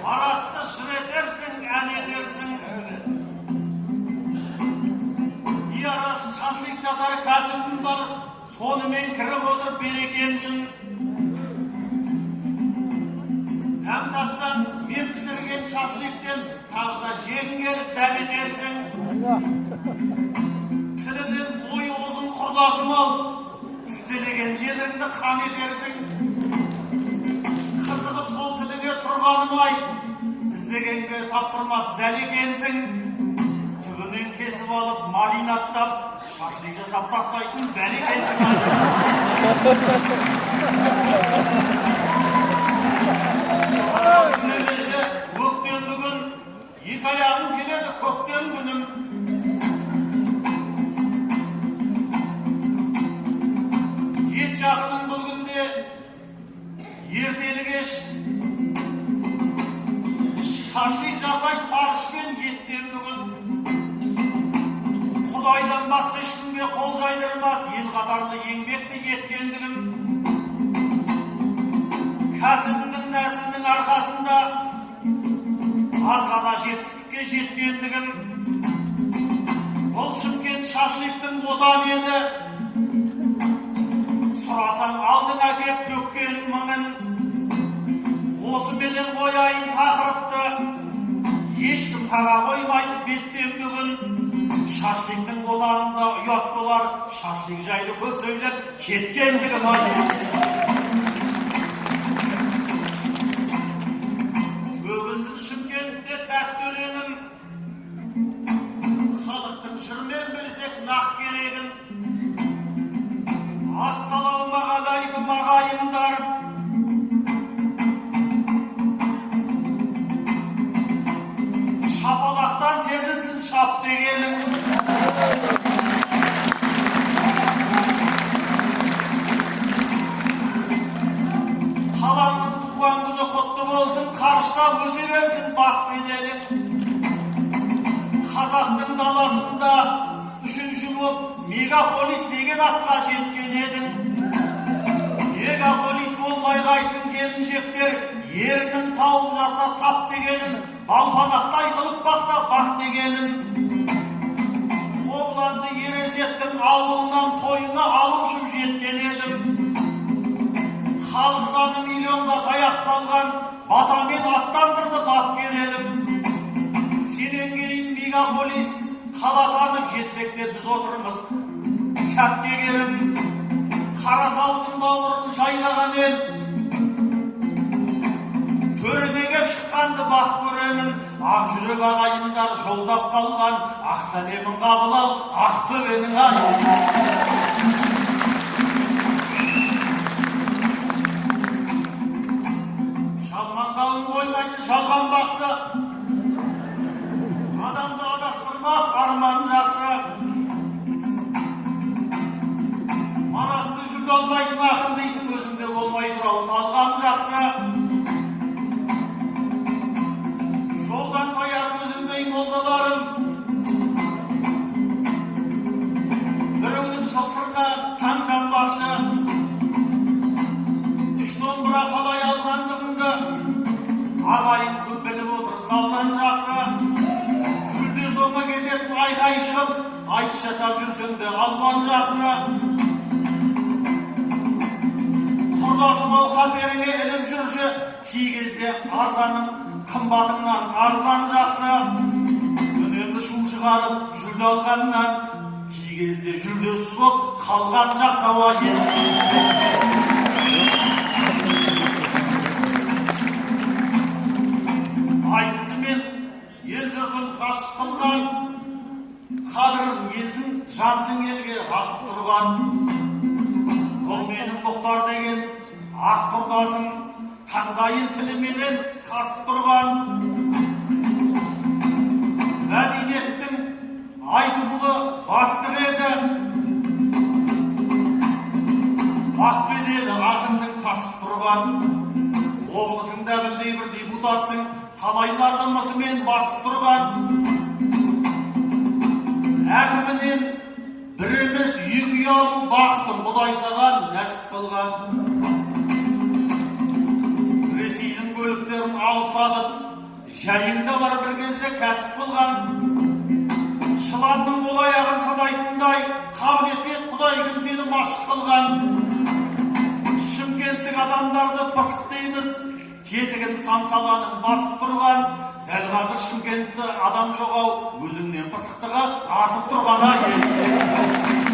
Maratты şır etersin, ән етерсің. Ияра шашлик сатар кәсібім бар, сонымен кіріп отырып берекемшін. Әм татсаң, мен пісірген шашликтен тағда жегін келіп дәм етерсің. Тілінен бойы ұзын құрдасым ал, тістелеген жерлеріңді қан етерсің. Қызығып сол тіліге тұрғаным-ай, іздегенге таптырмас дәл екенсің. Түбінен кесіп алып, маринаттап, шашлик жасап тастайтын бәл екенсің. Көктен бүгін екі аяғым келеді, көктен күнім. Ет жақының бұл күнде ертелі кеш шашлик жасай фаршпен еттен бүгін. Құдайдан басқа ешкімге қол жайдырмас ел қатарлы еңбекті еткендігім. Кәсібімнің нәсілдің арқасында аз ғана жетістікке жеткендігім. Бұл Шымкент шашликтің отаны еді. Сұрасаң алдың әкеп төккен мыңын. Осыменен қояйын тақырыпты, ешкім қаға қоймайды беттен бүгін. Шашликтің отанында ұят болар, шашлик жайлы көп сөйлеп кеткендігім ай. Төгілсін Шымкентте тәтті өлеңім, халықтың жырмен берсек нақ керегін. Ассалаумағалайкум ағайындар, шапалақтан сезілсін шап дегенім. Қаламның туған күні құтты болсын, қарыштап өсе берсін бақ беделің. Қазақтың даласында үшінші боп мегаполис деген атқа жеткен едің. Мегаполис болмай қайсын келіншектер, ерінің тауып жатса тап дегенін, балпанақтай қылып бақса бақ дегенін. Қобланды Ересеттің ауылынан тойына алып ұшып жеткен едім. Халық саны миллионға таяқталған, батамен аттандырды бапкер едім. Сенен кейін мегаполис қала танып жетсек те біз отырмыз сәтке керім. Қаратаудың бауырын жайлаған ел, төредеге шыққанды бақ көремін. Ақ жүрек ағайындар жолдап қалған, ақ сәлемін қабыл ал, ақ төбенің айы. Жалмандауын қоймайды жалған бақсы, адамды адастырмас арман жақсы. Маратты жүрді алмайтын ақын дейсің, өзіңде болмай тұрау талған жақсы. Жолдан қояр өзіңдей молдаларым, біреудің шылқырына таңданбақшы. Үш домбыра қалай алғандығыңды ағайын көп біліп отыр залдан жақсы. Жүлде соңға кететін айқай шығып, айтыс жасап жүрсең де алған жақсы. Құрдасым ол қаперіңе іліп жүрші, кей кезде арзаның қымбатыңнан арзан жақсы. Үнемі шу шығарып жүлде алғаннан, кей кезде жүлдесіз боп қалған жақсы ауа еді. Айтысымен ел жұртын қашып қылған, қадырын елсің, жансың елге асып тұрған. Бұл менің Мұхтар деген ақ құрдасым, таңдайын тіліменен қасып тұрған. Мәдениеттің айтуы бастық еді, ақ беделі ақынсың тасып тұрған. Облысыңда білдей бір депутатсың, талайлардың мысымен басып тұрған. Әкімінен бір емес екі үй алу бақытын Құдай саған нәсіп қылған. Ресейдің көлік жайыңда бар бір кезде кәсіп болған. Шыланның қол аяғын санайтындай қабілетке Құдай күн сені машық қылған. Шымкенттік адамдарды пысық дейміз, тетігін самсаланың басып тұрған. Дәл қазір Шымкентті адам жоғау, өзіңнен пысықтығы асып тұрғана ел.